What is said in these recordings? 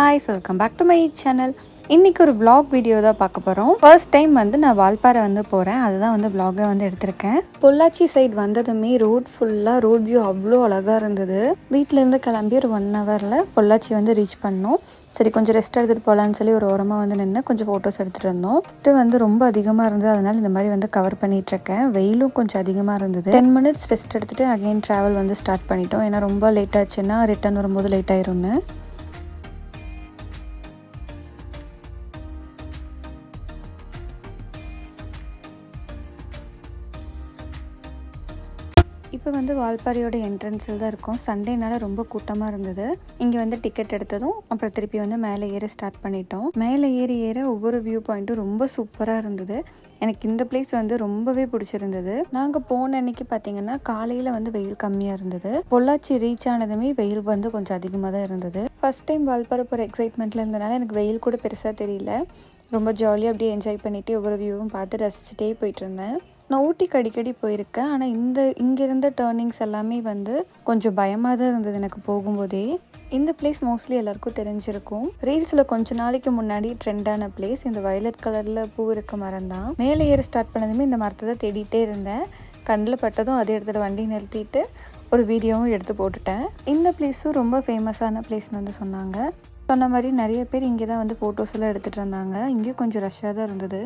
guys, welcome back to my channel. இன்றைக்கி ஒரு vlog video தான் பார்க்க போகிறோம். ஃபர்ஸ்ட் டைம் வந்து நான் வால்பாறை வந்து போகிறேன். அதுதான் வந்து vlogல வந்து எடுத்திருக்கேன். பொள்ளாச்சி சைடு வந்ததுமே ரோட் ஃபுல்லாக ரோட் வியூ அவ்வளோ அழகாக இருந்தது. வீட்டிலேருந்து கிளம்பி ஒரு 1 ஹவரில் பொள்ளாச்சி வந்து ரீச் பண்ணோம். சரி கொஞ்சம் ரெஸ்ட் எடுத்துகிட்டு போகலான்னு சொல்லி ஒரு ஓரமாக வந்து நின்று கொஞ்சம் ஃபோட்டோஸ் எடுத்துகிட்டு இருந்தோம். ஃபஸ்ட்டு வந்து ரொம்ப அதிகமாக இருந்தது, அதனால் இந்த மாதிரி வந்து கவர் பண்ணிகிட்ருக்கேன். வெயிலும் கொஞ்சம் அதிகமாக இருந்தது. 10 மினிட்ஸ் ரெஸ்ட் எடுத்துகிட்டு அகெயின் ட்ராவல் வந்து ஸ்டார்ட் பண்ணிட்டோம். ஏன்னா ரொம்ப லேட் ஆச்சுன்னா ரிட்டர்ன் வரும்போது லேட் ஆயிரும்னு. இப்போ வந்து வால்பாறையோட என்ட்ரன்ஸில் தான் இருக்கும். சண்டேனால ரொம்ப கூட்டமாக இருந்தது. இங்கே வந்து டிக்கெட் எடுத்ததும் அப்புறம் திருப்பி வந்து மேலே ஏற ஸ்டார்ட் பண்ணிட்டோம். மேலே ஏற ஒவ்வொரு வியூ பாயிண்ட்டும் ரொம்ப சூப்பராக இருந்தது. எனக்கு இந்த பிளேஸ் வந்து ரொம்பவே பிடிச்சிருந்தது. நாங்கள் போன அன்னைக்கு பார்த்தீங்கன்னா காலையில் வந்து வெயில் கம்மியாக இருந்தது. பொள்ளாச்சி ரீச் ஆனதுமே வெயில் வந்து கொஞ்சம் அதிகமாக தான் இருந்தது. ஃபஸ்ட் டைம் வால்பாறை போகிற எக்ஸைட்மெண்ட்டில் இருந்தனால எனக்கு வெயில் கூட பெருசாக தெரியல. ரொம்ப ஜாலியாக அப்படியே என்ஜாய் பண்ணிவிட்டு ஒவ்வொரு வியூவும் பார்த்து ரசிச்சுட்டே போயிட்டு இருந்தேன். நான் ஊட்டிக்கு அடிக்கடி போயிருக்கேன். ஆனால் இங்கே இருந்த டேர்னிங்ஸ் எல்லாமே வந்து கொஞ்சம் பயமாக தான் இருந்தது எனக்கு போகும்போதே. இந்த பிளேஸ் மோஸ்ட்லி எல்லாருக்கும் தெரிஞ்சிருக்கும். ரீல்ஸில் கொஞ்ச நாளைக்கு முன்னாடி ட்ரெண்டான பிளேஸ். இந்த வயலட் கலரில் பூ இருக்க மரம் தான். மேலே ஏற ஸ்டார்ட் பண்ணதுமே இந்த மரத்தை தான் தேடிட்டே இருந்தேன். கண்ணில் பட்டதும் அதே இடத்துல வண்டி நிறுத்திட்டு ஒரு வீடியோவும் எடுத்து போட்டுட்டேன். இந்த பிளேஸும் ரொம்ப ஃபேமஸான பிளேஸ்னு வந்து சொன்னாங்க. சொன்ன மாதிரி நிறைய பேர் இங்கே தான் வந்து ஃபோட்டோஸ் எல்லாம் எடுத்துகிட்டு இருந்தாங்க. இங்கேயும் கொஞ்சம் ரஷ்ஷாக தான் இருந்தது.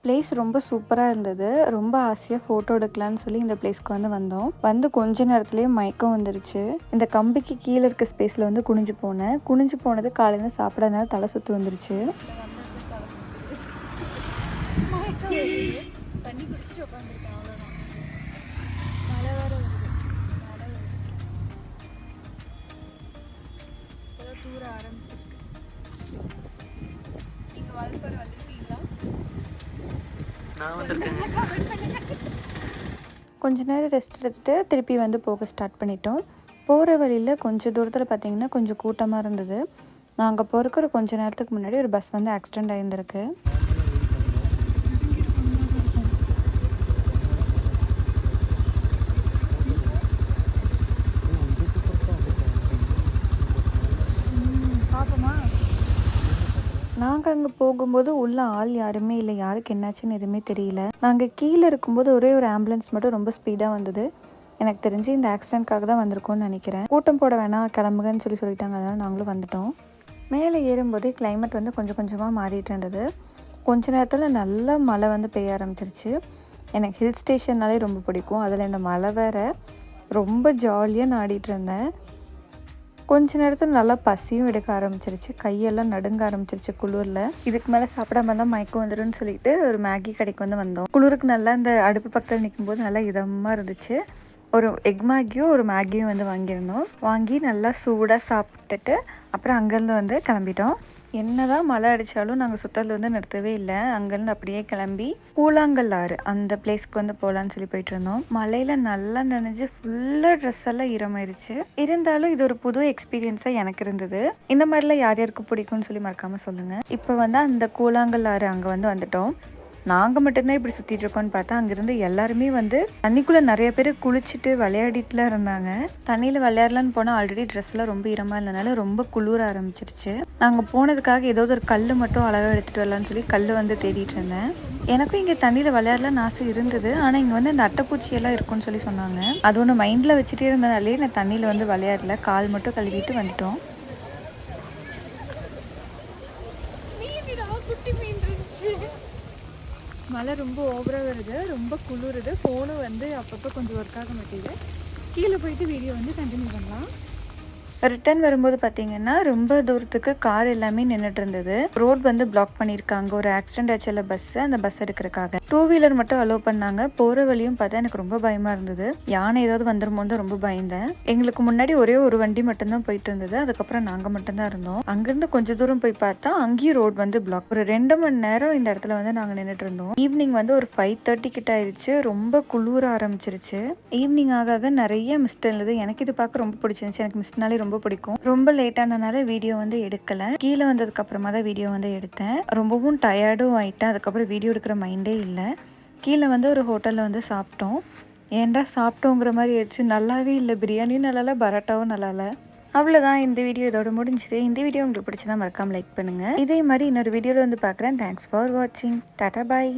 பிளேஸ் ரொம்ப சூப்பராக இருந்தது. ரொம்ப ஆசையாக ஃபோட்டோ எடுக்கலான்னு சொல்லி இந்த பிளேஸ்க்கு வந்து வந்தோம். வந்து கொஞ்ச நேரத்துலேயே மயக்கம் வந்துருச்சு. இந்த கம்பிக்கு கீழே இருக்க ஸ்பேஸில் வந்து குனிஞ்சு போனேன். குனிஞ்சு போனது காலையில் சாப்பிடாதனால தலை சுற்றி வந்துருச்சு. கொஞ்ச நேரம் ரெஸ்ட் எடுத்துகிட்டு திருப்பி வந்து போக ஸ்டார்ட் பண்ணிட்டோம். போகிற வழியில் கொஞ்சம் தூரத்தில் பார்த்திங்கன்னா கொஞ்சம் கூட்டமாக இருந்தது. நாங்கள் போகிறக்கு ஒரு கொஞ்சம் நேரத்துக்கு முன்னாடி ஒரு பஸ் வந்து ஆக்சிடெண்ட் ஆகியிருந்திருக்கு. நாங்கள் அங்கே போகும்போது உள்ள ஆள் யாருமே இல்லை. யாருக்கு என்னாச்சுன்னு எதுவுமே தெரியல. நாங்கள் கீழே இருக்கும்போது ஒரே ஒரு ஆம்புலன்ஸ் மட்டும் ரொம்ப ஸ்பீடாக வந்தது. எனக்கு தெரிஞ்சு இந்த ஆக்சிடென்ட்காக தான் வந்திருக்கோன்னு நினைக்கிறேன். கூட்டம் போட வேணாம் கிளம்புங்கன்னு சொல்லிட்டாங்க. அதனால் நாங்களும் வந்துட்டோம். மேலே ஏறும்போதே கிளைமேட் வந்து கொஞ்சம் கொஞ்சமாக மாறிட்டு இருந்தது. கொஞ்ச நேரத்தில் நல்லா மழை வந்து பெய்ய ஆரம்பிச்சிருச்சு. எனக்கு ஹில் ஸ்டேஷன்னாலே ரொம்ப பிடிக்கும். அதில் இந்த மழை வேறு ரொம்ப ஜாலியாக நான் ஆடிட்டு இருந்தேன். கொஞ்ச நேரத்தில் நல்லா பசியும் எடுக்க ஆரம்பிச்சிருச்சு. கையெல்லாம் நடுங்க ஆரம்பிச்சிருச்சு குளிரில். இதுக்கு மேலே சாப்பிடாம தான் மயக்கம் வந்துடும்னு சொல்லிட்டு ஒரு மேகி கடைக்கு வந்து வந்தோம். குளிருக்கு நல்லா இந்த அடுப்பு பக்கத்தில் நிற்கும்போது நல்லா இதமாக இருந்துச்சு. ஒரு எக் மேகியும் ஒரு மேகியும் வந்து வாங்கியிருந்தோம். வாங்கி நல்லா சூடாக சாப்பிட்டுட்டு அப்புறம் அங்கேருந்து வந்து கிளம்பிட்டோம். என்னதான் மழை அடித்தாலும் நாங்கள் சுத்தத்தில் வந்து நிறுத்தவே இல்லை. அங்கேருந்து அப்படியே கிளம்பி கூழாங்கல் ஆறு அந்த பிளேஸ்க்கு வந்து போகலான்னு சொல்லி போயிட்டு இருந்தோம். மழையில் நல்லா நனைஞ்சு ஃபுல்லாக ட்ரெஸ் எல்லாம் ஈரமாயிருச்சு. இருந்தாலும் இது ஒரு புது எக்ஸ்பீரியன்ஸாக எனக்கு இருந்தது. இந்த மாதிரிலாம் யார் யாருக்கு பிடிக்கும்னு சொல்லி மறக்காமல் சொல்லுங்கள். இப்போ வந்து அந்த கூழாங்கல் ஆறு அங்கே வந்து வந்துட்டோம். நாங்கள் மட்டும்தான் இப்படி சுற்றிட்டு இருக்கோன்னு பார்த்தா அங்கேருந்து எல்லாருமே வந்து தண்ணிக்குள்ளே நிறைய பேர் குளிச்சுட்டு விளையாடிட்டுலாம் இருந்தாங்க. தண்ணியில் விளையாடலான்னு போனால் ஆல்ரெடி ட்ரெஸ்லாம் ரொம்ப ஈரமாக இருந்தனால ரொம்ப குளிர ஆரம்பிச்சிருச்சு. நாங்கள் போனதுக்காக ஏதாவது ஒரு கல் மட்டும் அழகாக எடுத்துகிட்டு வரலான்னு சொல்லி கல் வந்து தேடிட்டு இருந்தேன். எனக்கும் இங்கே தண்ணியில் விளையாடலான்னு ஆசை இருந்தது. ஆனால் இங்கே வந்து இந்த அட்டைப்பூச்சியெல்லாம் இருக்குன்னு சொல்லி சொன்னாங்க. அது ஒன்று மைண்டில் வச்சுட்டே இருந்தனாலே நான் தண்ணியில் வந்து விளையாடல. கால் மட்டும் கழுவிட்டு வந்துட்டோம். மழை ரொம்ப ஓவராக வருது, ரொம்ப குளிருது. ஃபோனும் வந்து அப்பப்போ கொஞ்சம் ஒர்க் ஆக மாட்டேங்குது. கீழே போயிட்டு வீடியோ வந்து கண்டினியூ பண்ணலாம். ரிட்டர்ன் வரும்போது பார்த்தீங்கன்னா ரொம்ப தூரத்துக்கு கார் எல்லாமே நின்றுட்டு இருந்தது. ரோட் வந்து பிளாக் பண்ணியிருக்காங்க. ஒரு ஆக்சிடென்ட் ஆச்சுல பஸ்ஸு, அந்த பஸ் எடுக்கிறதுக்காக 2 வீலர் மட்டும் அலோவ் பண்ணாங்க. போகிற வழியும் பார்த்தா எனக்கு ரொம்ப பயமாக இருந்தது. யானை ஏதாவது வந்துருமோன்னு ரொம்ப பயந்தேன். எங்களுக்கு முன்னாடி ஒரே ஒரு வண்டி மட்டும்தான் போயிட்டு இருந்தது. அதுக்கப்புறம் நாங்கள் மட்டும்தான் இருந்தோம். அங்கேருந்து கொஞ்சம் தூரம் போய் பார்த்தா அங்கேயும் ரோட் வந்து பிளாக். ஒரு 2 மணி நேரம் இந்த இடத்துல வந்து நாங்கள் நின்றுட்டு இருந்தோம். ஈவினிங் வந்து ஒரு 5:30 கிட்ட ஆயிடுச்சு. ரொம்ப குளிர ஆரம்பிச்சிருச்சு. ஈவினிங் ஆக நிறைய மிஸ்ட் இருந்தது. எனக்கு இது பார்க்க ரொம்ப பிடிச்சிருந்துச்சு. எனக்கு மிஸ்ட்னாலே ரொம்ப பிடிக்கும். ரொம்ப லேட்டானனால வீடியோ வந்து எடுக்கல. கீழே வந்ததுக்கு அப்புறமா தான் வீடியோ வந்து எடுத்தேன். ரொம்பவும் டயர்டும் ஆயிட்டேன். அதுக்கப்புறம் வீடியோ எடுக்கிற மைண்டே இல்லை. கீழே வந்து ஒரு ஹோட்டலில் வந்து சாப்பிட்டோம். ஏன்டா சாப்பிட்டோங்கிற மாதிரி ஆயிடுச்சு. நல்லாவே இல்லை, பிரியாணியும் நல்லா இல்லை, பரோட்டாவும் நல்லா இல்லை. அவ்வளோதான், இந்த வீடியோ இதோட முடிஞ்சுது. இந்த வீடியோ உங்களுக்கு பிடிச்சதா மறக்காமல் லைக் பண்ணுங்கள். இதே மாதிரி இன்னொரு வீடியோவில் வந்து பார்க்குறேன். தேங்க்ஸ் ஃபார் வாட்சிங். டாடா பாய்.